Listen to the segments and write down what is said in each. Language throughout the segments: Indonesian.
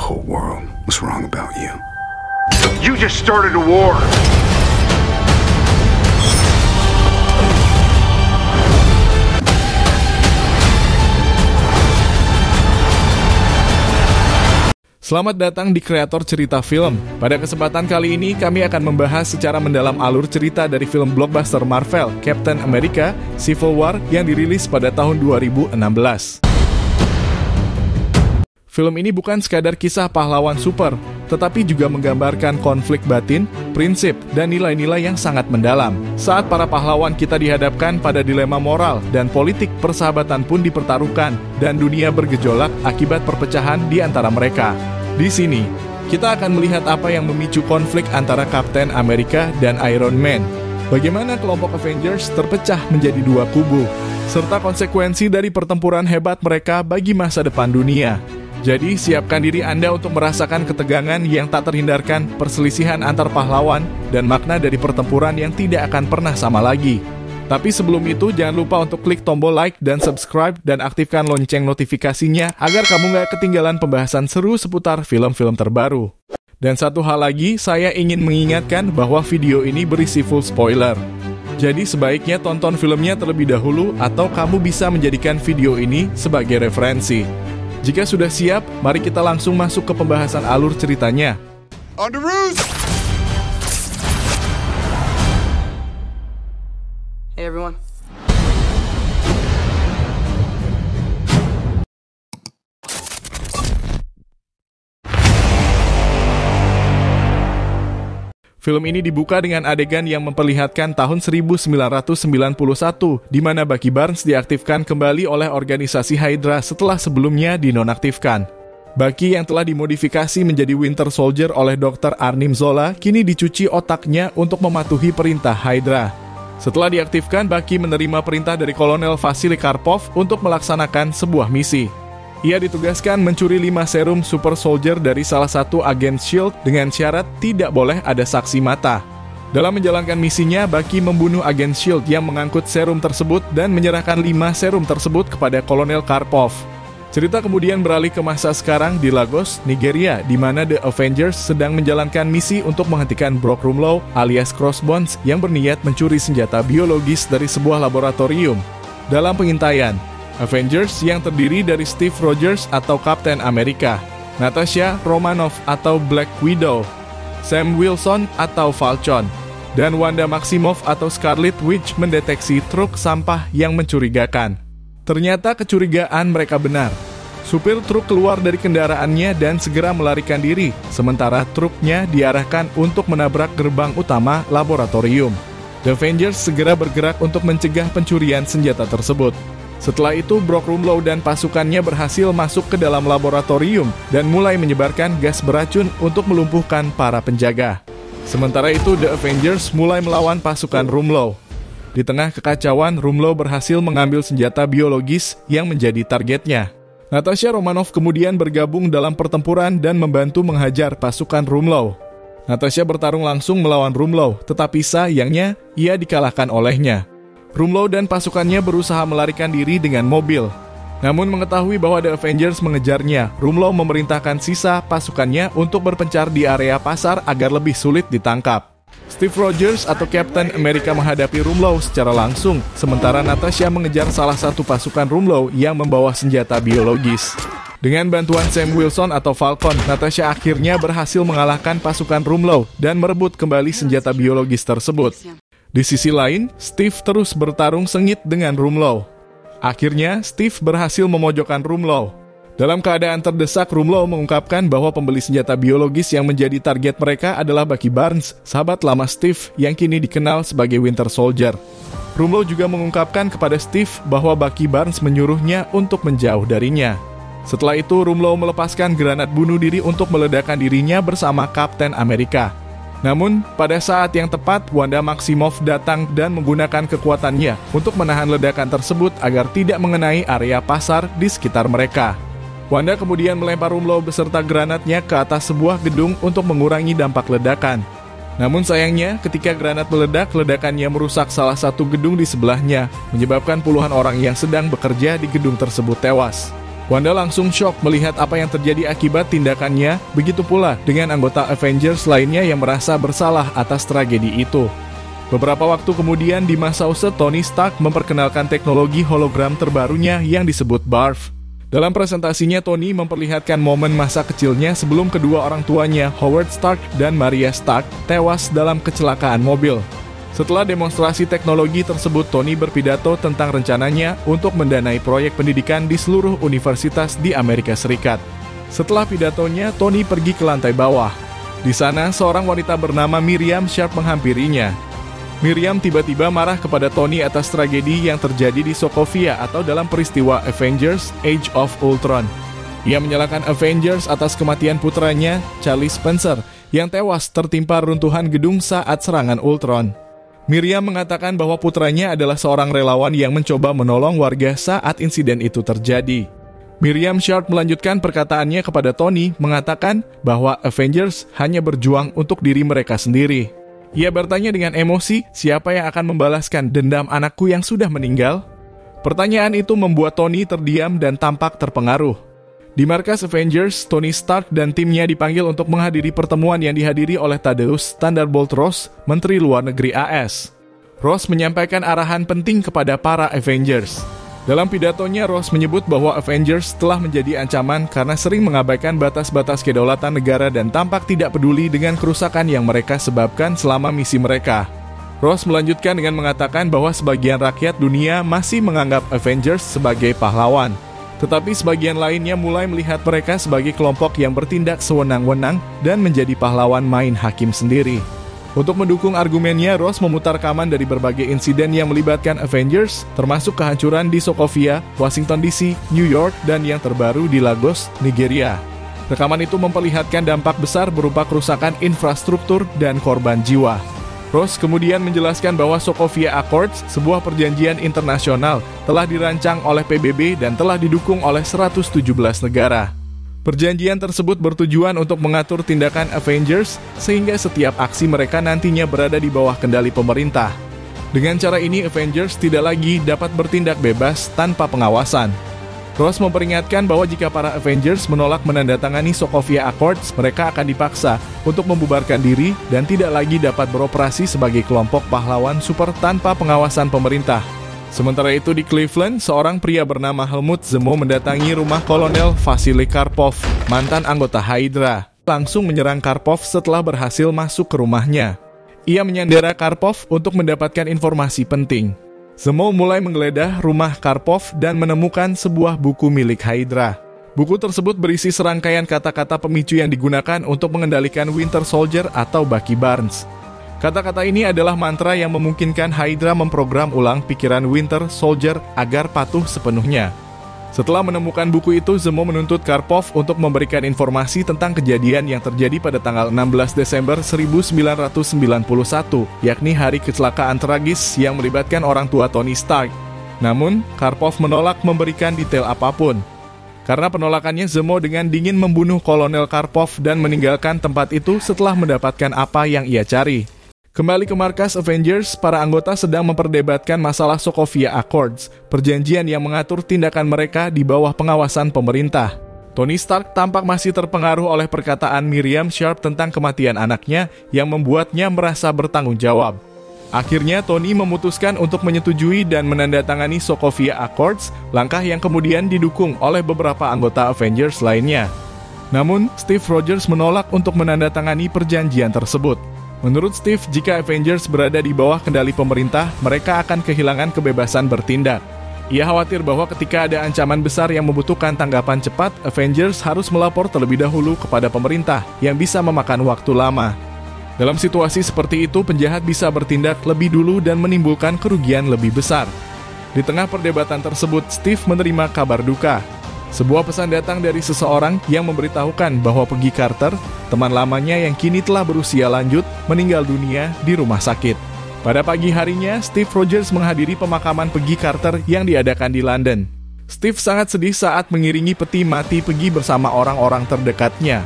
whole world was wrong about you. You just started a war! Selamat datang di Kreator Cerita Film. Pada kesempatan kali ini, kami akan membahas secara mendalam alur cerita dari film blockbuster Marvel, Captain America: Civil War yang dirilis pada tahun 2016. Film ini bukan sekadar kisah pahlawan super, tetapi juga menggambarkan konflik batin, prinsip, dan nilai-nilai yang sangat mendalam. Saat para pahlawan kita dihadapkan pada dilema moral dan politik, persahabatan pun dipertaruhkan, dan dunia bergejolak akibat perpecahan di antara mereka. Di sini, kita akan melihat apa yang memicu konflik antara Captain America dan Iron Man. Bagaimana kelompok Avengers terpecah menjadi dua kubu, serta konsekuensi dari pertempuran hebat mereka bagi masa depan dunia. Jadi, siapkan diri Anda untuk merasakan ketegangan yang tak terhindarkan, perselisihan antar pahlawan, dan makna dari pertempuran yang tidak akan pernah sama lagi. Tapi sebelum itu, jangan lupa untuk klik tombol like dan subscribe dan aktifkan lonceng notifikasinya agar kamu gak ketinggalan pembahasan seru seputar film-film terbaru. Dan satu hal lagi, saya ingin mengingatkan bahwa video ini berisi full spoiler. Jadi sebaiknya tonton filmnya terlebih dahulu atau kamu bisa menjadikan video ini sebagai referensi. Jika sudah siap, mari kita langsung masuk ke pembahasan alur ceritanya. On the roof! Hey everyone. Film ini dibuka dengan adegan yang memperlihatkan tahun 1991, di mana Bucky Barnes diaktifkan kembali oleh organisasi Hydra setelah sebelumnya dinonaktifkan. Bucky yang telah dimodifikasi menjadi Winter Soldier oleh Dr. Arnim Zola, kini dicuci otaknya untuk mematuhi perintah Hydra. Setelah diaktifkan, Bucky menerima perintah dari Kolonel Vasily Karpov untuk melaksanakan sebuah misi. Ia ditugaskan mencuri 5 serum Super Soldier dari salah satu agen S.H.I.E.L.D. dengan syarat tidak boleh ada saksi mata. Dalam menjalankan misinya, Bucky membunuh agen S.H.I.E.L.D. yang mengangkut serum tersebut dan menyerahkan 5 serum tersebut kepada Kolonel Karpov. Cerita kemudian beralih ke masa sekarang di Lagos, Nigeria, di mana The Avengers sedang menjalankan misi untuk menghentikan Brock Rumlow alias Crossbones yang berniat mencuri senjata biologis dari sebuah laboratorium. Dalam pengintaian, Avengers yang terdiri dari Steve Rogers atau Captain America, Natasha Romanoff atau Black Widow, Sam Wilson atau Falcon, dan Wanda Maximoff atau Scarlet Witch mendeteksi truk sampah yang mencurigakan. Ternyata kecurigaan mereka benar. Supir truk keluar dari kendaraannya dan segera melarikan diri, sementara truknya diarahkan untuk menabrak gerbang utama laboratorium. The Avengers segera bergerak untuk mencegah pencurian senjata tersebut. Setelah itu, Brock Rumlow dan pasukannya berhasil masuk ke dalam laboratorium dan mulai menyebarkan gas beracun untuk melumpuhkan para penjaga. Sementara itu, The Avengers mulai melawan pasukan Rumlow. Di tengah kekacauan, Rumlow berhasil mengambil senjata biologis yang menjadi targetnya. Natasha Romanoff kemudian bergabung dalam pertempuran dan membantu menghajar pasukan Rumlow. Natasha bertarung langsung melawan Rumlow, tetapi sayangnya ia dikalahkan olehnya. Rumlow dan pasukannya berusaha melarikan diri dengan mobil. Namun mengetahui bahwa The Avengers mengejarnya, Rumlow memerintahkan sisa pasukannya untuk berpencar di area pasar agar lebih sulit ditangkap. Steve Rogers atau Captain America menghadapi Rumlow secara langsung, sementara Natasha mengejar salah satu pasukan Rumlow yang membawa senjata biologis. Dengan bantuan Sam Wilson atau Falcon, Natasha akhirnya berhasil mengalahkan pasukan Rumlow dan merebut kembali senjata biologis tersebut. Di sisi lain, Steve terus bertarung sengit dengan Rumlow. Akhirnya, Steve berhasil memojokkan Rumlow. Dalam keadaan terdesak, Rumlow mengungkapkan bahwa pembeli senjata biologis yang menjadi target mereka adalah Bucky Barnes, sahabat lama Steve yang kini dikenal sebagai Winter Soldier. Rumlow juga mengungkapkan kepada Steve bahwa Bucky Barnes menyuruhnya untuk menjauh darinya. Setelah itu, Rumlow melepaskan granat bunuh diri untuk meledakkan dirinya bersama Captain America. Namun, pada saat yang tepat, Wanda Maximoff datang dan menggunakan kekuatannya untuk menahan ledakan tersebut agar tidak mengenai area pasar di sekitar mereka. Wanda kemudian melempar Rumlow beserta granatnya ke atas sebuah gedung untuk mengurangi dampak ledakan. Namun sayangnya, ketika granat meledak, ledakannya merusak salah satu gedung di sebelahnya, menyebabkan puluhan orang yang sedang bekerja di gedung tersebut tewas. Wanda langsung shock melihat apa yang terjadi akibat tindakannya, begitu pula dengan anggota Avengers lainnya yang merasa bersalah atas tragedi itu. Beberapa waktu kemudian di Massachusetts, Tony Stark memperkenalkan teknologi hologram terbarunya yang disebut BARF. Dalam presentasinya, Tony memperlihatkan momen masa kecilnya sebelum kedua orang tuanya, Howard Stark dan Maria Stark, tewas dalam kecelakaan mobil. Setelah demonstrasi teknologi tersebut, Tony berpidato tentang rencananya untuk mendanai proyek pendidikan di seluruh universitas di Amerika Serikat. Setelah pidatonya, Tony pergi ke lantai bawah. Di sana, seorang wanita bernama Miriam Sharp menghampirinya. Miriam tiba-tiba marah kepada Tony atas tragedi yang terjadi di Sokovia atau dalam peristiwa Avengers Age of Ultron. Ia menyalahkan Avengers atas kematian putranya, Charlie Spencer, yang tewas tertimpa runtuhan gedung saat serangan Ultron. Miriam mengatakan bahwa putranya adalah seorang relawan yang mencoba menolong warga saat insiden itu terjadi. Miriam Sharp melanjutkan perkataannya kepada Tony, mengatakan bahwa Avengers hanya berjuang untuk diri mereka sendiri. Ia bertanya dengan emosi, siapa yang akan membalaskan dendam anakku yang sudah meninggal? Pertanyaan itu membuat Tony terdiam dan tampak terpengaruh. Di markas Avengers, Tony Stark dan timnya dipanggil untuk menghadiri pertemuan yang dihadiri oleh Thaddeus Thunderbolt Ross, Menteri Luar Negeri AS. Ross menyampaikan arahan penting kepada para Avengers. Dalam pidatonya, Ross menyebut bahwa Avengers telah menjadi ancaman karena sering mengabaikan batas-batas kedaulatan negara dan tampak tidak peduli dengan kerusakan yang mereka sebabkan selama misi mereka. Ross melanjutkan dengan mengatakan bahwa sebagian rakyat dunia masih menganggap Avengers sebagai pahlawan. Tetapi sebagian lainnya mulai melihat mereka sebagai kelompok yang bertindak sewenang-wenang dan menjadi pahlawan main hakim sendiri. Untuk mendukung argumennya, Ross memutar rekaman dari berbagai insiden yang melibatkan Avengers, termasuk kehancuran di Sokovia, Washington DC, New York, dan yang terbaru di Lagos, Nigeria. Rekaman itu memperlihatkan dampak besar berupa kerusakan infrastruktur dan korban jiwa. Ross kemudian menjelaskan bahwa Sokovia Accords, sebuah perjanjian internasional, telah dirancang oleh PBB dan telah didukung oleh 117 negara. Perjanjian tersebut bertujuan untuk mengatur tindakan Avengers sehingga setiap aksi mereka nantinya berada di bawah kendali pemerintah. Dengan cara ini, Avengers tidak lagi dapat bertindak bebas tanpa pengawasan. Ross memperingatkan bahwa jika para Avengers menolak menandatangani Sokovia Accords, mereka akan dipaksa untuk membubarkan diri dan tidak lagi dapat beroperasi sebagai kelompok pahlawan super tanpa pengawasan pemerintah. Sementara itu di Cleveland, seorang pria bernama Helmut Zemo mendatangi rumah Kolonel Vasily Karpov, mantan anggota Hydra. Langsung menyerang Karpov setelah berhasil masuk ke rumahnya. Ia menyandera Karpov untuk mendapatkan informasi penting. Zemo mulai menggeledah rumah Karpov dan menemukan sebuah buku milik Hydra. Buku tersebut berisi serangkaian kata-kata pemicu yang digunakan untuk mengendalikan Winter Soldier atau Bucky Barnes. Kata-kata ini adalah mantra yang memungkinkan Hydra memprogram ulang pikiran Winter Soldier agar patuh sepenuhnya. Setelah menemukan buku itu, Zemo menuntut Karpov untuk memberikan informasi tentang kejadian yang terjadi pada tanggal 16 Desember 1991, yakni hari kecelakaan tragis yang melibatkan orang tua Tony Stark. Namun, Karpov menolak memberikan detail apapun. Karena penolakannya, Zemo dengan dingin membunuh Kolonel Karpov dan meninggalkan tempat itu setelah mendapatkan apa yang ia cari. Kembali ke markas Avengers, para anggota sedang memperdebatkan masalah Sokovia Accords, perjanjian yang mengatur tindakan mereka di bawah pengawasan pemerintah. Tony Stark tampak masih terpengaruh oleh perkataan Miriam Sharp tentang kematian anaknya yang membuatnya merasa bertanggung jawab. Akhirnya Tony memutuskan untuk menyetujui dan menandatangani Sokovia Accords, langkah yang kemudian didukung oleh beberapa anggota Avengers lainnya. Namun, Steve Rogers menolak untuk menandatangani perjanjian tersebut. Menurut Steve, jika Avengers berada di bawah kendali pemerintah, mereka akan kehilangan kebebasan bertindak. Ia khawatir bahwa ketika ada ancaman besar yang membutuhkan tanggapan cepat, Avengers harus melapor terlebih dahulu kepada pemerintah yang bisa memakan waktu lama. Dalam situasi seperti itu, penjahat bisa bertindak lebih dulu dan menimbulkan kerugian lebih besar. Di tengah perdebatan tersebut, Steve menerima kabar duka. Sebuah pesan datang dari seseorang yang memberitahukan bahwa Peggy Carter, teman lamanya yang kini telah berusia lanjut, meninggal dunia di rumah sakit. Pada pagi harinya, Steve Rogers menghadiri pemakaman Peggy Carter yang diadakan di London. Steve sangat sedih saat mengiringi peti mati Peggy bersama orang-orang terdekatnya.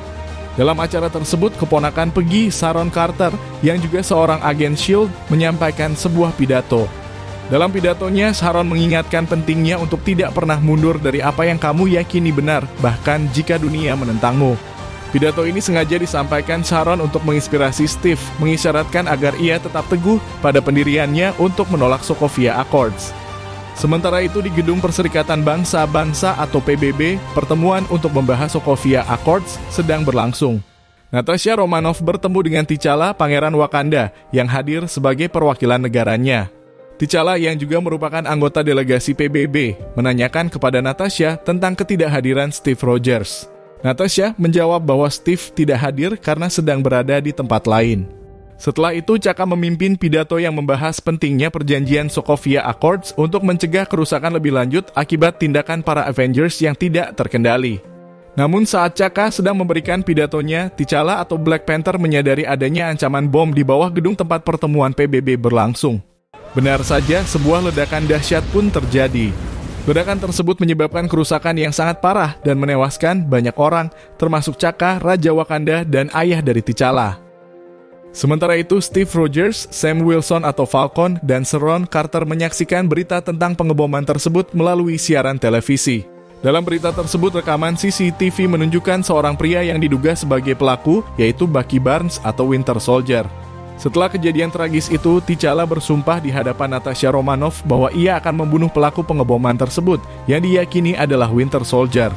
Dalam acara tersebut, keponakan Peggy, Sharon Carter, yang juga seorang agen S.H.I.E.L.D., menyampaikan sebuah pidato. Dalam pidatonya, Sharon mengingatkan pentingnya untuk tidak pernah mundur dari apa yang kamu yakini benar, bahkan jika dunia menentangmu. Pidato ini sengaja disampaikan Sharon untuk menginspirasi Steve, mengisyaratkan agar ia tetap teguh pada pendiriannya untuk menolak Sokovia Accords. Sementara itu di Gedung Perserikatan Bangsa-Bangsa atau PBB, pertemuan untuk membahas Sokovia Accords sedang berlangsung. Natasha Romanoff bertemu dengan T'Challa, Pangeran Wakanda, yang hadir sebagai perwakilan negaranya. T'Challa yang juga merupakan anggota delegasi PBB, menanyakan kepada Natasha tentang ketidakhadiran Steve Rogers. Natasha menjawab bahwa Steve tidak hadir karena sedang berada di tempat lain. Setelah itu, Chaka memimpin pidato yang membahas pentingnya perjanjian Sokovia Accords untuk mencegah kerusakan lebih lanjut akibat tindakan para Avengers yang tidak terkendali. Namun saat Chaka sedang memberikan pidatonya, T'Challa atau Black Panther menyadari adanya ancaman bom di bawah gedung tempat pertemuan PBB berlangsung. Benar saja, sebuah ledakan dahsyat pun terjadi. Ledakan tersebut menyebabkan kerusakan yang sangat parah dan menewaskan banyak orang, termasuk Chaka, Raja Wakanda, dan ayah dari T'Challa. Sementara itu, Steve Rogers, Sam Wilson atau Falcon, dan Sharon Carter menyaksikan berita tentang pengeboman tersebut melalui siaran televisi. Dalam berita tersebut, rekaman CCTV menunjukkan seorang pria yang diduga sebagai pelaku, yaitu Bucky Barnes atau Winter Soldier. Setelah kejadian tragis itu, T'Challa bersumpah di hadapan Natasha Romanoff bahwa ia akan membunuh pelaku pengeboman tersebut yang diyakini adalah Winter Soldier.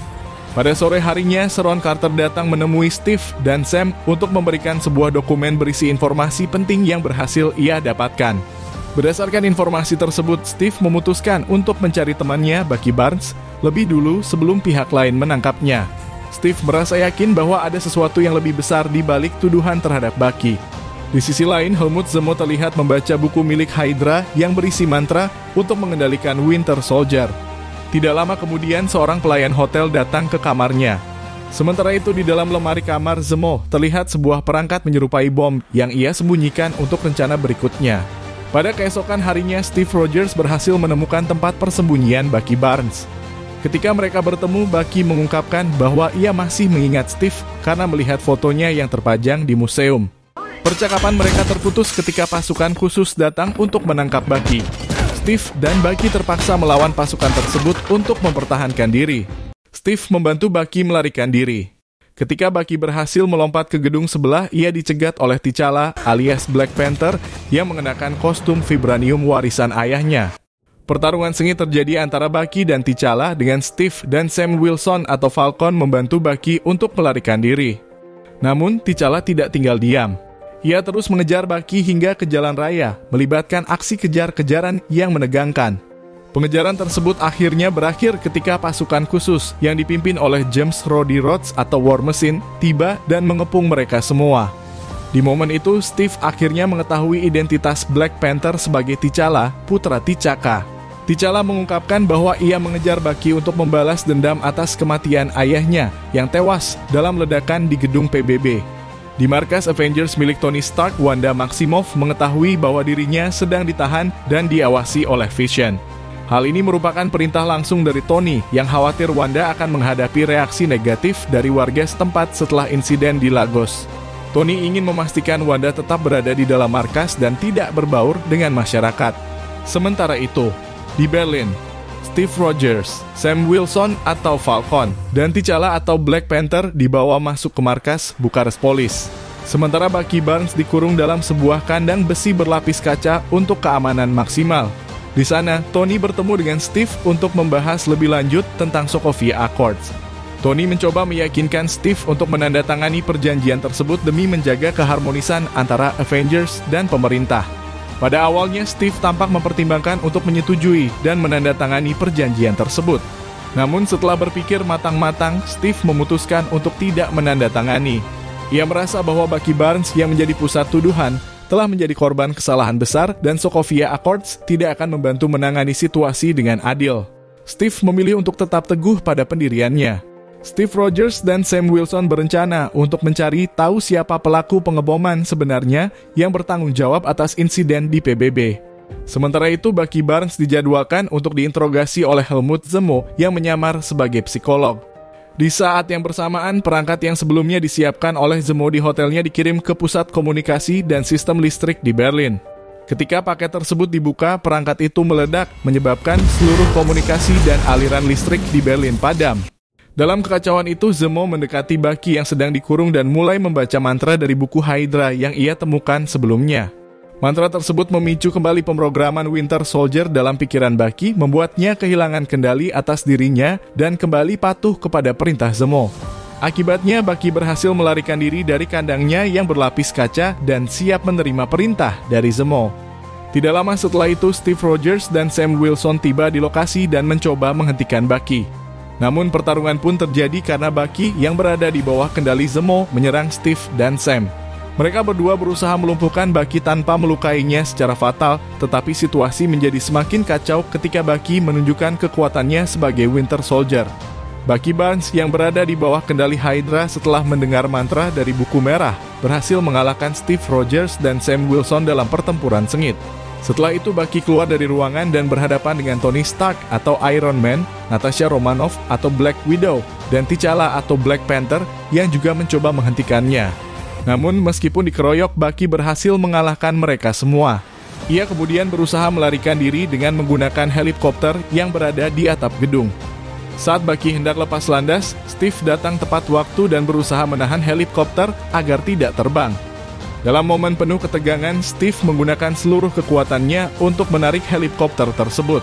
Pada sore harinya, Sharon Carter datang menemui Steve dan Sam untuk memberikan sebuah dokumen berisi informasi penting yang berhasil ia dapatkan. Berdasarkan informasi tersebut, Steve memutuskan untuk mencari temannya, Bucky Barnes, lebih dulu sebelum pihak lain menangkapnya. Steve merasa yakin bahwa ada sesuatu yang lebih besar di balik tuduhan terhadap Bucky. Di sisi lain, Helmut Zemo terlihat membaca buku milik Hydra yang berisi mantra untuk mengendalikan Winter Soldier. Tidak lama kemudian, seorang pelayan hotel datang ke kamarnya. Sementara itu, di dalam lemari kamar Zemo terlihat sebuah perangkat menyerupai bom yang ia sembunyikan untuk rencana berikutnya. Pada keesokan harinya, Steve Rogers berhasil menemukan tempat persembunyian Bucky Barnes. Ketika mereka bertemu, Bucky mengungkapkan bahwa ia masih mengingat Steve karena melihat fotonya yang terpajang di museum. Percakapan mereka terputus ketika pasukan khusus datang untuk menangkap Bucky. Steve dan Bucky terpaksa melawan pasukan tersebut untuk mempertahankan diri. Steve membantu Bucky melarikan diri. Ketika Bucky berhasil melompat ke gedung sebelah, ia dicegat oleh T'Challa alias Black Panther yang mengenakan kostum vibranium warisan ayahnya. Pertarungan sengit terjadi antara Bucky dan T'Challa dengan Steve dan Sam Wilson atau Falcon membantu Bucky untuk melarikan diri. Namun, T'Challa tidak tinggal diam. Ia terus mengejar Bucky hingga ke jalan raya, melibatkan aksi kejar-kejaran yang menegangkan. Pengejaran tersebut akhirnya berakhir ketika pasukan khusus yang dipimpin oleh James Rhodey Rhodes atau War Machine tiba dan mengepung mereka semua. Di momen itu, Steve akhirnya mengetahui identitas Black Panther sebagai T'Challa, putra T'Chaka. T'Challa mengungkapkan bahwa ia mengejar Bucky untuk membalas dendam atas kematian ayahnya yang tewas dalam ledakan di gedung PBB. Di markas Avengers milik Tony Stark, Wanda Maximoff mengetahui bahwa dirinya sedang ditahan dan diawasi oleh Vision. Hal ini merupakan perintah langsung dari Tony yang khawatir Wanda akan menghadapi reaksi negatif dari warga setempat setelah insiden di Lagos. Tony ingin memastikan Wanda tetap berada di dalam markas dan tidak berbaur dengan masyarakat. Sementara itu, di Berlin, Steve Rogers, Sam Wilson atau Falcon, dan T'Challa atau Black Panther dibawa masuk ke markas Bucharest Police. Sementara Bucky Barnes dikurung dalam sebuah kandang besi berlapis kaca untuk keamanan maksimal. Di sana, Tony bertemu dengan Steve untuk membahas lebih lanjut tentang Sokovia Accords. Tony mencoba meyakinkan Steve untuk menandatangani perjanjian tersebut demi menjaga keharmonisan antara Avengers dan pemerintah. Pada awalnya, Steve tampak mempertimbangkan untuk menyetujui dan menandatangani perjanjian tersebut. Namun setelah berpikir matang-matang, Steve memutuskan untuk tidak menandatangani. Ia merasa bahwa Bucky Barnes yang menjadi pusat tuduhan telah menjadi korban kesalahan besar dan Sokovia Accords tidak akan membantu menangani situasi dengan adil. Steve memilih untuk tetap teguh pada pendiriannya. Steve Rogers dan Sam Wilson berencana untuk mencari tahu siapa pelaku pengeboman sebenarnya yang bertanggung jawab atas insiden di PBB. Sementara itu, Bucky Barnes dijadwalkan untuk diinterogasi oleh Helmut Zemo yang menyamar sebagai psikolog. Di saat yang bersamaan, perangkat yang sebelumnya disiapkan oleh Zemo di hotelnya dikirim ke pusat komunikasi dan sistem listrik di Berlin. Ketika paket tersebut dibuka, perangkat itu meledak, menyebabkan seluruh komunikasi dan aliran listrik di Berlin padam. Dalam kekacauan itu, Zemo mendekati Bucky yang sedang dikurung dan mulai membaca mantra dari buku Hydra yang ia temukan sebelumnya. Mantra tersebut memicu kembali pemrograman Winter Soldier dalam pikiran Bucky, membuatnya kehilangan kendali atas dirinya dan kembali patuh kepada perintah Zemo. Akibatnya, Bucky berhasil melarikan diri dari kandangnya yang berlapis kaca dan siap menerima perintah dari Zemo. Tidak lama setelah itu, Steve Rogers dan Sam Wilson tiba di lokasi dan mencoba menghentikan Bucky. Namun pertarungan pun terjadi karena Bucky yang berada di bawah kendali Zemo menyerang Steve dan Sam. Mereka berdua berusaha melumpuhkan Bucky tanpa melukainya secara fatal, tetapi situasi menjadi semakin kacau ketika Bucky menunjukkan kekuatannya sebagai Winter Soldier. Bucky Barnes yang berada di bawah kendali Hydra setelah mendengar mantra dari buku merah berhasil mengalahkan Steve Rogers dan Sam Wilson dalam pertempuran sengit. Setelah itu Bucky keluar dari ruangan dan berhadapan dengan Tony Stark atau Iron Man, Natasha Romanoff atau Black Widow, dan T'Challa atau Black Panther yang juga mencoba menghentikannya. Namun meskipun dikeroyok, Bucky berhasil mengalahkan mereka semua. Ia kemudian berusaha melarikan diri dengan menggunakan helikopter yang berada di atap gedung. Saat Bucky hendak lepas landas, Steve datang tepat waktu dan berusaha menahan helikopter agar tidak terbang. Dalam momen penuh ketegangan, Steve menggunakan seluruh kekuatannya untuk menarik helikopter tersebut.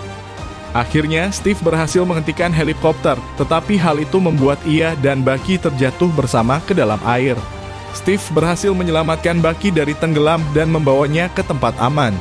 Akhirnya, Steve berhasil menghentikan helikopter, tetapi hal itu membuat ia dan Bucky terjatuh bersama ke dalam air. Steve berhasil menyelamatkan Bucky dari tenggelam dan membawanya ke tempat aman.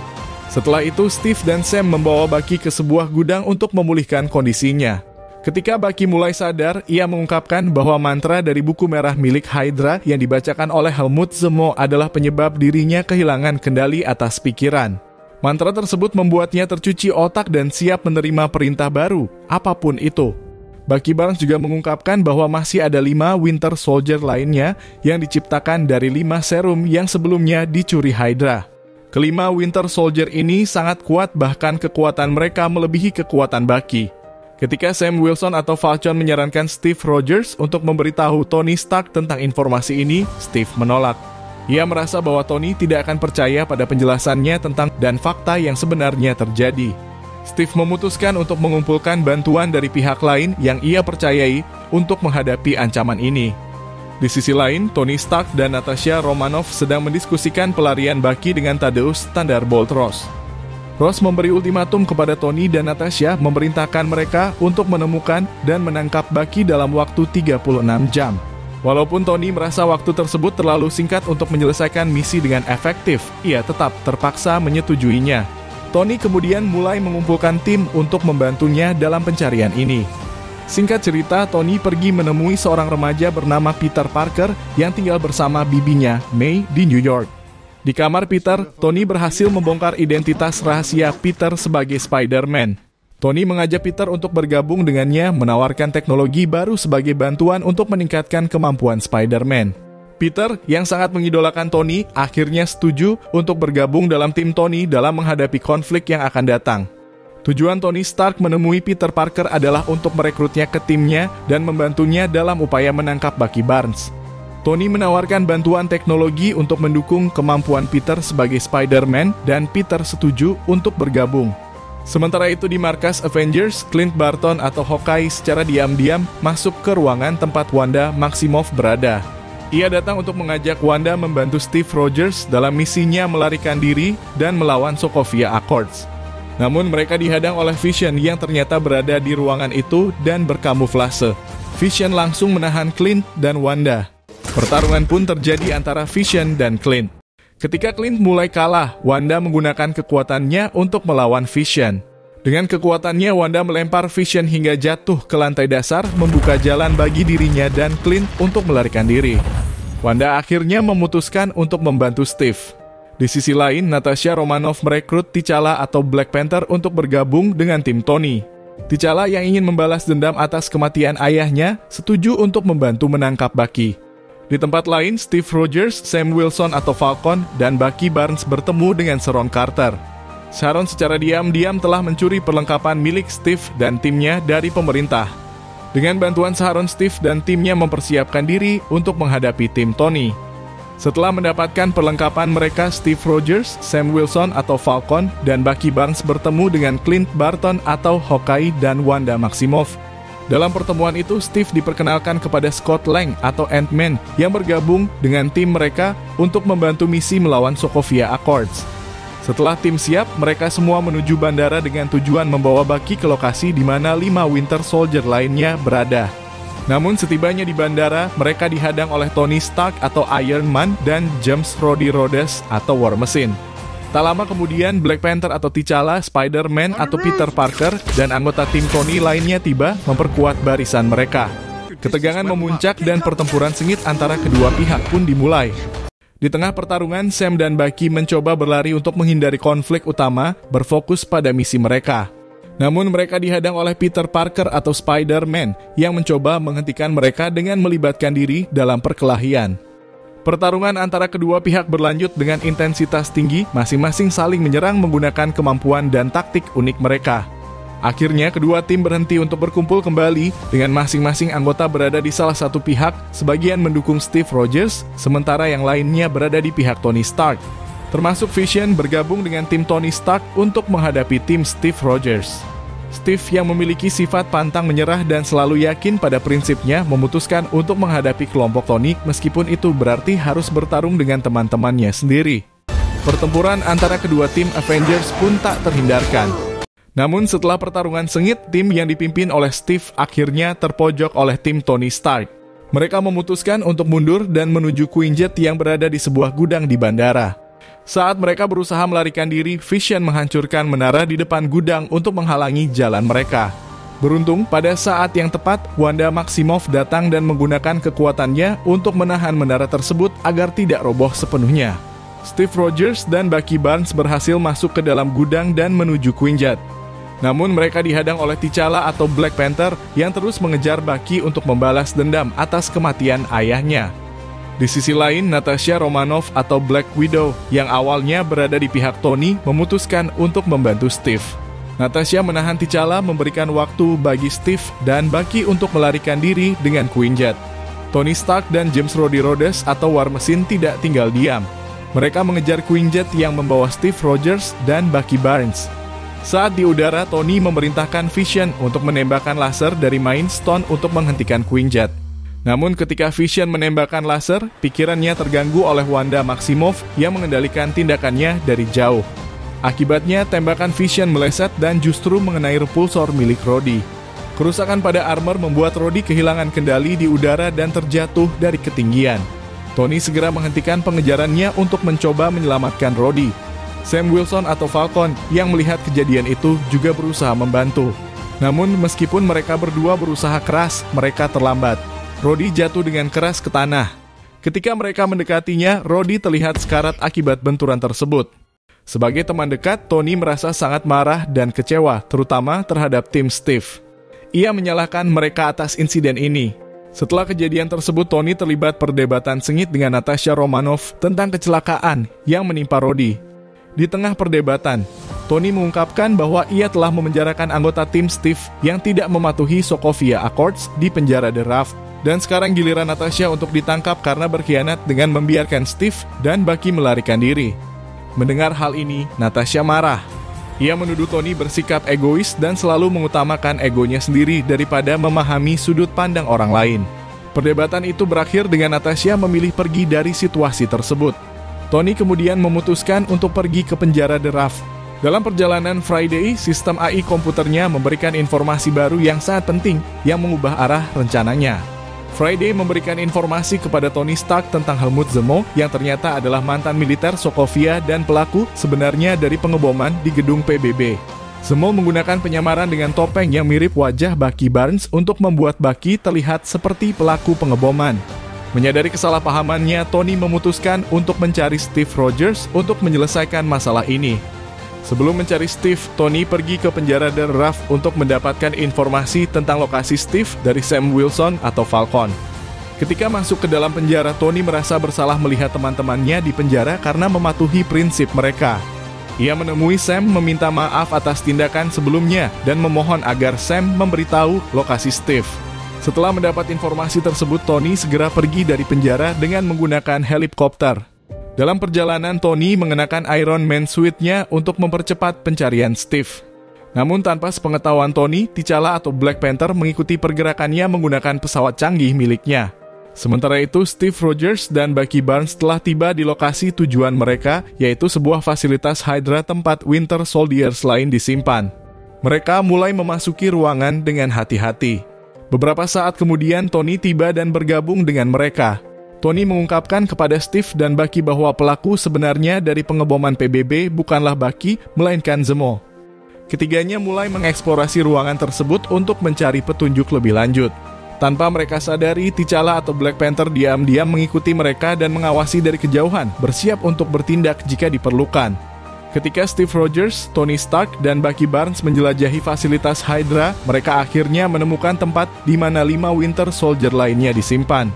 Setelah itu, Steve dan Sam membawa Bucky ke sebuah gudang untuk memulihkan kondisinya. Ketika Bucky mulai sadar, ia mengungkapkan bahwa mantra dari buku merah milik Hydra yang dibacakan oleh Helmut Zemo adalah penyebab dirinya kehilangan kendali atas pikiran. Mantra tersebut membuatnya tercuci otak dan siap menerima perintah baru, apapun itu. Bucky Barnes juga mengungkapkan bahwa masih ada 5 Winter Soldier lainnya yang diciptakan dari 5 serum yang sebelumnya dicuri Hydra. Kelima Winter Soldier ini sangat kuat, bahkan kekuatan mereka melebihi kekuatan Bucky. Ketika Sam Wilson atau Falcon menyarankan Steve Rogers untuk memberitahu Tony Stark tentang informasi ini, Steve menolak. Ia merasa bahwa Tony tidak akan percaya pada penjelasannya tentang dan fakta yang sebenarnya terjadi. Steve memutuskan untuk mengumpulkan bantuan dari pihak lain yang ia percayai untuk menghadapi ancaman ini. Di sisi lain, Tony Stark dan Natasha Romanoff sedang mendiskusikan pelarian Bucky dengan Thaddeus Thunderbolt Ross. Ross memberi ultimatum kepada Tony dan Natasha, memerintahkan mereka untuk menemukan dan menangkap Bucky dalam waktu 36 jam. Walaupun Tony merasa waktu tersebut terlalu singkat untuk menyelesaikan misi dengan efektif, ia tetap terpaksa menyetujuinya. Tony kemudian mulai mengumpulkan tim untuk membantunya dalam pencarian ini. Singkat cerita, Tony pergi menemui seorang remaja bernama Peter Parker yang tinggal bersama bibinya, May, di New York. Di kamar Peter, Tony berhasil membongkar identitas rahasia Peter sebagai Spider-Man. Tony mengajak Peter untuk bergabung dengannya, menawarkan teknologi baru sebagai bantuan untuk meningkatkan kemampuan Spider-Man. Peter, yang sangat mengidolakan Tony, akhirnya setuju untuk bergabung dalam tim Tony dalam menghadapi konflik yang akan datang. Tujuan Tony Stark menemui Peter Parker adalah untuk merekrutnya ke timnya dan membantunya dalam upaya menangkap Bucky Barnes. Tony menawarkan bantuan teknologi untuk mendukung kemampuan Peter sebagai Spider-Man dan Peter setuju untuk bergabung. Sementara itu di markas Avengers, Clint Barton atau Hawkeye secara diam-diam masuk ke ruangan tempat Wanda Maximoff berada. Ia datang untuk mengajak Wanda membantu Steve Rogers dalam misinya melarikan diri dan melawan Sokovia Accords. Namun mereka dihadang oleh Vision yang ternyata berada di ruangan itu dan berkamuflase. Vision langsung menahan Clint dan Wanda. Pertarungan pun terjadi antara Vision dan Clint. Ketika Clint mulai kalah, Wanda menggunakan kekuatannya untuk melawan Vision. Dengan kekuatannya, Wanda melempar Vision hingga jatuh ke lantai dasar, membuka jalan bagi dirinya dan Clint untuk melarikan diri. Wanda akhirnya memutuskan untuk membantu Steve. Di sisi lain, Natasha Romanoff merekrut T'Challa atau Black Panther untuk bergabung dengan tim Tony. T'Challa yang ingin membalas dendam atas kematian ayahnya, setuju untuk membantu menangkap Bucky. Di tempat lain, Steve Rogers, Sam Wilson atau Falcon, dan Bucky Barnes bertemu dengan Sharon Carter. Sharon secara diam-diam telah mencuri perlengkapan milik Steve dan timnya dari pemerintah. Dengan bantuan Sharon, Steve dan timnya mempersiapkan diri untuk menghadapi tim Tony. Setelah mendapatkan perlengkapan mereka, Steve Rogers, Sam Wilson atau Falcon, dan Bucky Barnes bertemu dengan Clint Barton atau Hawkeye dan Wanda Maximoff. Dalam pertemuan itu, Steve diperkenalkan kepada Scott Lang atau Ant-Man yang bergabung dengan tim mereka untuk membantu misi melawan Sokovia Accords. Setelah tim siap, mereka semua menuju bandara dengan tujuan membawa Bucky ke lokasi di mana 5 Winter Soldier lainnya berada. Namun setibanya di bandara, mereka dihadang oleh Tony Stark atau Iron Man dan James Roddy Rhodes atau War Machine. Tak lama kemudian, Black Panther atau T'Challa, Spider-Man atau Peter Parker, dan anggota tim Tony lainnya tiba memperkuat barisan mereka. Ketegangan memuncak dan pertempuran sengit antara kedua pihak pun dimulai. Di tengah pertarungan, Sam dan Bucky mencoba berlari untuk menghindari konflik utama, berfokus pada misi mereka. Namun mereka dihadang oleh Peter Parker atau Spider-Man yang mencoba menghentikan mereka dengan melibatkan diri dalam perkelahian. Pertarungan antara kedua pihak berlanjut dengan intensitas tinggi, masing-masing saling menyerang menggunakan kemampuan dan taktik unik mereka. Akhirnya kedua tim berhenti untuk berkumpul kembali dengan masing-masing anggota berada di salah satu pihak, sebagian mendukung Steve Rogers, sementara yang lainnya berada di pihak Tony Stark. Termasuk Vision bergabung dengan tim Tony Stark untuk menghadapi tim Steve Rogers. Steve yang memiliki sifat pantang menyerah dan selalu yakin pada prinsipnya memutuskan untuk menghadapi kelompok Tony meskipun itu berarti harus bertarung dengan teman-temannya sendiri. Pertempuran antara kedua tim Avengers pun tak terhindarkan. Namun setelah pertarungan sengit, tim yang dipimpin oleh Steve akhirnya terpojok oleh tim Tony Stark. Mereka memutuskan untuk mundur dan menuju Quinjet yang berada di sebuah gudang di bandara. Saat mereka berusaha melarikan diri, Vision menghancurkan menara di depan gudang untuk menghalangi jalan mereka. Beruntung, pada saat yang tepat, Wanda Maximoff datang dan menggunakan kekuatannya untuk menahan menara tersebut agar tidak roboh sepenuhnya. Steve Rogers dan Bucky Barnes berhasil masuk ke dalam gudang dan menuju Quinjet. Namun mereka dihadang oleh T'Challa atau Black Panther yang terus mengejar Bucky untuk membalas dendam atas kematian ayahnya. Di sisi lain, Natasha Romanoff atau Black Widow yang awalnya berada di pihak Tony memutuskan untuk membantu Steve. Natasha menahan T'Challa, memberikan waktu bagi Steve dan Bucky untuk melarikan diri dengan Quinjet. Tony Stark dan James Roddy Rhodes atau War Machine tidak tinggal diam. Mereka mengejar Quinjet yang membawa Steve Rogers dan Bucky Barnes. Saat di udara, Tony memerintahkan Vision untuk menembakkan laser dari Mind Stone untuk menghentikan Quinjet. Namun ketika Vision menembakkan laser, pikirannya terganggu oleh Wanda Maximoff yang mengendalikan tindakannya dari jauh. Akibatnya, tembakan Vision meleset dan justru mengenai repulsor milik Rhodey. Kerusakan pada armor membuat Rhodey kehilangan kendali di udara dan terjatuh dari ketinggian. Tony segera menghentikan pengejarannya untuk mencoba menyelamatkan Rhodey. Sam Wilson atau Falcon yang melihat kejadian itu juga berusaha membantu. Namun meskipun mereka berdua berusaha keras, mereka terlambat. Rhodey jatuh dengan keras ke tanah. Ketika mereka mendekatinya, Rhodey terlihat sekarat akibat benturan tersebut. Sebagai teman dekat, Tony merasa sangat marah dan kecewa, terutama terhadap tim Steve. Ia menyalahkan mereka atas insiden ini. Setelah kejadian tersebut, Tony terlibat perdebatan sengit dengan Natasha Romanoff tentang kecelakaan yang menimpa Rhodey. Di tengah perdebatan, Tony mengungkapkan bahwa ia telah memenjarakan anggota tim Steve yang tidak mematuhi Sokovia Accords di penjara The Raft. Dan sekarang giliran Natasha untuk ditangkap karena berkhianat dengan membiarkan Steve dan Bucky melarikan diri. Mendengar hal ini, Natasha marah. Ia menuduh Tony bersikap egois dan selalu mengutamakan egonya sendiri daripada memahami sudut pandang orang lain. Perdebatan itu berakhir dengan Natasha memilih pergi dari situasi tersebut. Tony kemudian memutuskan untuk pergi ke penjara The Raft. Dalam perjalanan Friday, sistem AI komputernya memberikan informasi baru yang sangat penting yang mengubah arah rencananya. Friday memberikan informasi kepada Tony Stark tentang Helmut Zemo yang ternyata adalah mantan militer Sokovia dan pelaku sebenarnya dari pengeboman di gedung PBB. Zemo menggunakan penyamaran dengan topeng yang mirip wajah Bucky Barnes untuk membuat Bucky terlihat seperti pelaku pengeboman. Menyadari kesalahpahamannya, Tony memutuskan untuk mencari Steve Rogers untuk menyelesaikan masalah ini. Sebelum mencari Steve, Tony pergi ke penjara The Raft untuk mendapatkan informasi tentang lokasi Steve dari Sam Wilson atau Falcon. Ketika masuk ke dalam penjara, Tony merasa bersalah melihat teman-temannya di penjara karena mematuhi prinsip mereka. Ia menemui Sam meminta maaf atas tindakan sebelumnya dan memohon agar Sam memberitahu lokasi Steve. Setelah mendapat informasi tersebut, Tony segera pergi dari penjara dengan menggunakan helikopter. Dalam perjalanan, Tony mengenakan Iron Man suit-nya untuk mempercepat pencarian Steve. Namun tanpa sepengetahuan Tony, T'Challa atau Black Panther mengikuti pergerakannya menggunakan pesawat canggih miliknya. Sementara itu, Steve Rogers dan Bucky Barnes telah tiba di lokasi tujuan mereka, yaitu sebuah fasilitas Hydra tempat Winter Soldiers lain disimpan. Mereka mulai memasuki ruangan dengan hati-hati. Beberapa saat kemudian, Tony tiba dan bergabung dengan mereka. Tony mengungkapkan kepada Steve dan Bucky bahwa pelaku sebenarnya dari pengeboman PBB bukanlah Bucky, melainkan Zemo. Ketiganya mulai mengeksplorasi ruangan tersebut untuk mencari petunjuk lebih lanjut. Tanpa mereka sadari, T'Challa atau Black Panther diam-diam mengikuti mereka dan mengawasi dari kejauhan, bersiap untuk bertindak jika diperlukan. Ketika Steve Rogers, Tony Stark, dan Bucky Barnes menjelajahi fasilitas Hydra, mereka akhirnya menemukan tempat di mana 5 Winter Soldier lainnya disimpan.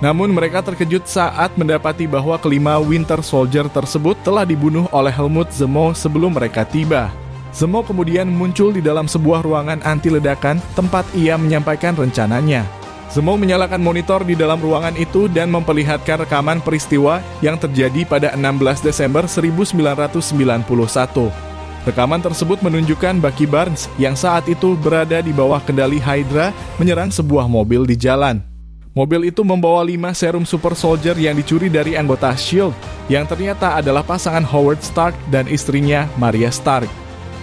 Namun mereka terkejut saat mendapati bahwa kelima Winter Soldier tersebut telah dibunuh oleh Helmut Zemo sebelum mereka tiba. Zemo kemudian muncul di dalam sebuah ruangan anti-ledakan tempat ia menyampaikan rencananya. Zemo menyalakan monitor di dalam ruangan itu dan memperlihatkan rekaman peristiwa yang terjadi pada 16 Desember 1991. Rekaman tersebut menunjukkan Bucky Barnes yang saat itu berada di bawah kendali Hydra menyerang sebuah mobil di jalan. Mobil itu membawa 5 serum super soldier yang dicuri dari anggota S.H.I.E.L.D. yang ternyata adalah pasangan Howard Stark dan istrinya Maria Stark.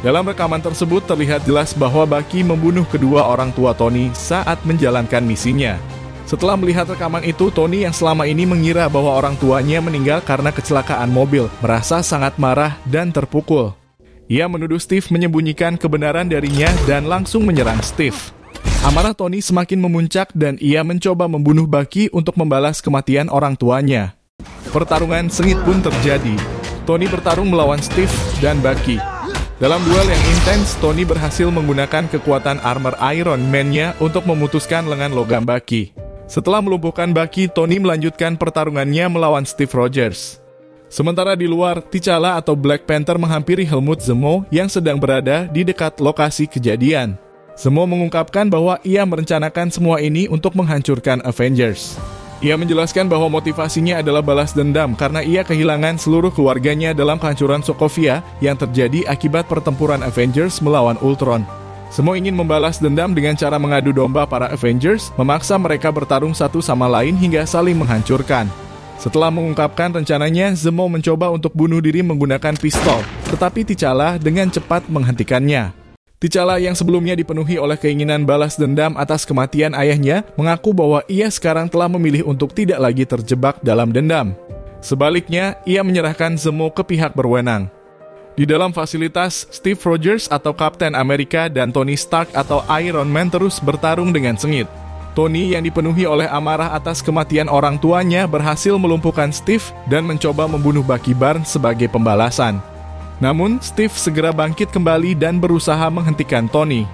Dalam rekaman tersebut terlihat jelas bahwa Bucky membunuh kedua orang tua Tony saat menjalankan misinya. Setelah melihat rekaman itu, Tony yang selama ini mengira bahwa orang tuanya meninggal karena kecelakaan mobil, merasa sangat marah dan terpukul. Ia menuduh Steve menyembunyikan kebenaran darinya dan langsung menyerang Steve. Amarah Tony semakin memuncak dan ia mencoba membunuh Bucky untuk membalas kematian orang tuanya. Pertarungan sengit pun terjadi. Tony bertarung melawan Steve dan Bucky. Dalam duel yang intens, Tony berhasil menggunakan kekuatan armor Iron Man-nya untuk memutuskan lengan logam Bucky. Setelah melumpuhkan Bucky, Tony melanjutkan pertarungannya melawan Steve Rogers. Sementara di luar, T'Challa atau Black Panther menghampiri Helmut Zemo yang sedang berada di dekat lokasi kejadian. Zemo mengungkapkan bahwa ia merencanakan semua ini untuk menghancurkan Avengers. Ia menjelaskan bahwa motivasinya adalah balas dendam karena ia kehilangan seluruh keluarganya dalam kehancuran Sokovia yang terjadi akibat pertempuran Avengers melawan Ultron. Zemo ingin membalas dendam dengan cara mengadu domba para Avengers, memaksa mereka bertarung satu sama lain hingga saling menghancurkan. Setelah mengungkapkan rencananya, Zemo mencoba untuk bunuh diri menggunakan pistol, tetapi T'Challa dengan cepat menghentikannya. T'Challa yang sebelumnya dipenuhi oleh keinginan balas dendam atas kematian ayahnya, mengaku bahwa ia sekarang telah memilih untuk tidak lagi terjebak dalam dendam. Sebaliknya, ia menyerahkan Zemo ke pihak berwenang. Di dalam fasilitas, Steve Rogers atau Kapten Amerika dan Tony Stark atau Iron Man terus bertarung dengan sengit. Tony yang dipenuhi oleh amarah atas kematian orang tuanya berhasil melumpuhkan Steve dan mencoba membunuh Bucky Barnes sebagai pembalasan. Namun, Steve segera bangkit kembali dan berusaha menghentikan Tony.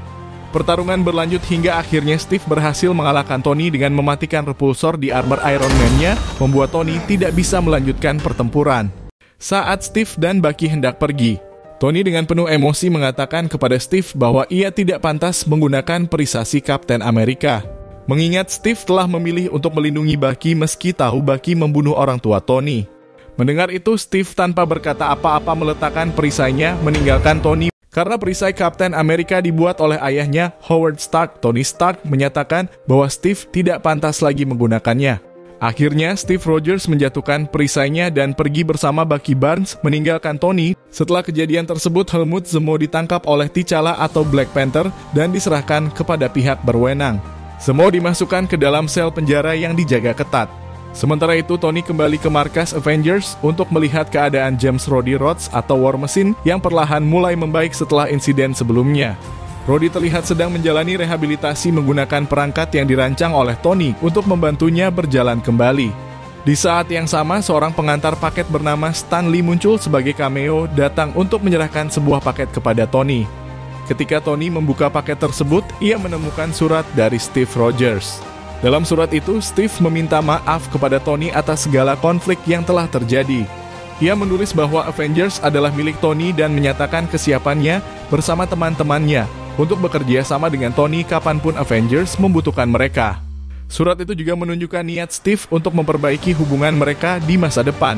Pertarungan berlanjut hingga akhirnya Steve berhasil mengalahkan Tony dengan mematikan repulsor di armor Iron Man-nya, membuat Tony tidak bisa melanjutkan pertempuran. Saat Steve dan Bucky hendak pergi, Tony dengan penuh emosi mengatakan kepada Steve bahwa ia tidak pantas menggunakan perisai Kapten Amerika. Mengingat Steve telah memilih untuk melindungi Bucky meski tahu Bucky membunuh orang tua Tony. Mendengar itu, Steve tanpa berkata apa-apa meletakkan perisainya meninggalkan Tony karena perisai Kapten Amerika dibuat oleh ayahnya Howard Stark. Tony Stark menyatakan bahwa Steve tidak pantas lagi menggunakannya. Akhirnya, Steve Rogers menjatuhkan perisainya dan pergi bersama Bucky Barnes meninggalkan Tony. Setelah kejadian tersebut, Helmut Zemo ditangkap oleh T'Challa atau Black Panther dan diserahkan kepada pihak berwenang. Zemo dimasukkan ke dalam sel penjara yang dijaga ketat. Sementara itu, Tony kembali ke markas Avengers untuk melihat keadaan James Rhodey Rhodes atau War Machine yang perlahan mulai membaik setelah insiden sebelumnya. Rhodey terlihat sedang menjalani rehabilitasi menggunakan perangkat yang dirancang oleh Tony untuk membantunya berjalan kembali. Di saat yang sama, seorang pengantar paket bernama Stan Lee muncul sebagai cameo datang untuk menyerahkan sebuah paket kepada Tony. Ketika Tony membuka paket tersebut, ia menemukan surat dari Steve Rogers. Dalam surat itu, Steve meminta maaf kepada Tony atas segala konflik yang telah terjadi. Ia menulis bahwa Avengers adalah milik Tony dan menyatakan kesiapannya bersama teman-temannya untuk bekerja sama dengan Tony kapanpun Avengers membutuhkan mereka. Surat itu juga menunjukkan niat Steve untuk memperbaiki hubungan mereka di masa depan.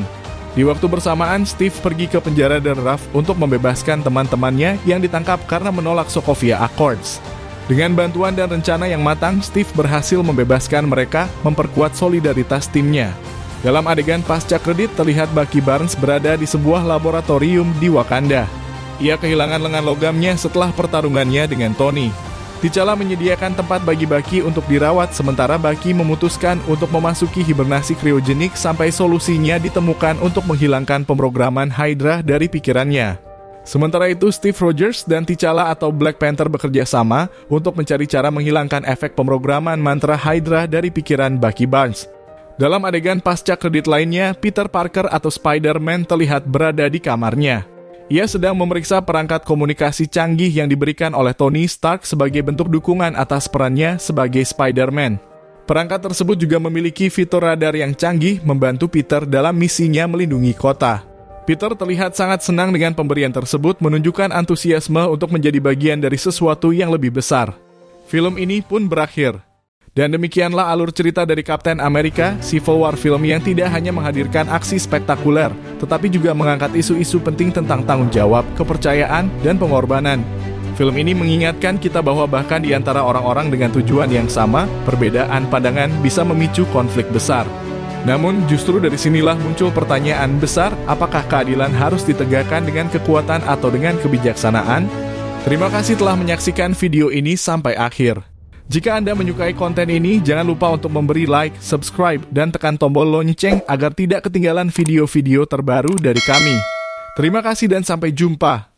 Di waktu bersamaan, Steve pergi ke penjara Darraf untuk membebaskan teman-temannya yang ditangkap karena menolak Sokovia Accords. Dengan bantuan dan rencana yang matang, Steve berhasil membebaskan mereka, memperkuat solidaritas timnya. Dalam adegan pasca kredit, terlihat Bucky Barnes berada di sebuah laboratorium di Wakanda. Ia kehilangan lengan logamnya setelah pertarungannya dengan Tony. T'Challa menyediakan tempat bagi Bucky untuk dirawat, sementara Bucky memutuskan untuk memasuki hibernasi kriogenik sampai solusinya ditemukan untuk menghilangkan pemrograman Hydra dari pikirannya. Sementara itu, Steve Rogers dan T'Challa atau Black Panther bekerja sama untuk mencari cara menghilangkan efek pemrograman mantra Hydra dari pikiran Bucky Barnes. Dalam adegan pasca kredit lainnya, Peter Parker atau Spider-Man terlihat berada di kamarnya. Ia sedang memeriksa perangkat komunikasi canggih yang diberikan oleh Tony Stark sebagai bentuk dukungan atas perannya sebagai Spider-Man. Perangkat tersebut juga memiliki fitur radar yang canggih membantu Peter dalam misinya melindungi kota. Peter terlihat sangat senang dengan pemberian tersebut, menunjukkan antusiasme untuk menjadi bagian dari sesuatu yang lebih besar. Film ini pun berakhir. Dan demikianlah alur cerita dari Captain America, Civil War film yang tidak hanya menghadirkan aksi spektakuler, tetapi juga mengangkat isu-isu penting tentang tanggung jawab, kepercayaan, dan pengorbanan. Film ini mengingatkan kita bahwa bahkan di antara orang-orang dengan tujuan yang sama, perbedaan pandangan bisa memicu konflik besar. Namun justru dari sinilah muncul pertanyaan besar, apakah keadilan harus ditegakkan dengan kekuatan atau dengan kebijaksanaan? Terima kasih telah menyaksikan video ini sampai akhir. Jika Anda menyukai konten ini, jangan lupa untuk memberi like, subscribe, dan tekan tombol lonceng agar tidak ketinggalan video-video terbaru dari kami. Terima kasih dan sampai jumpa.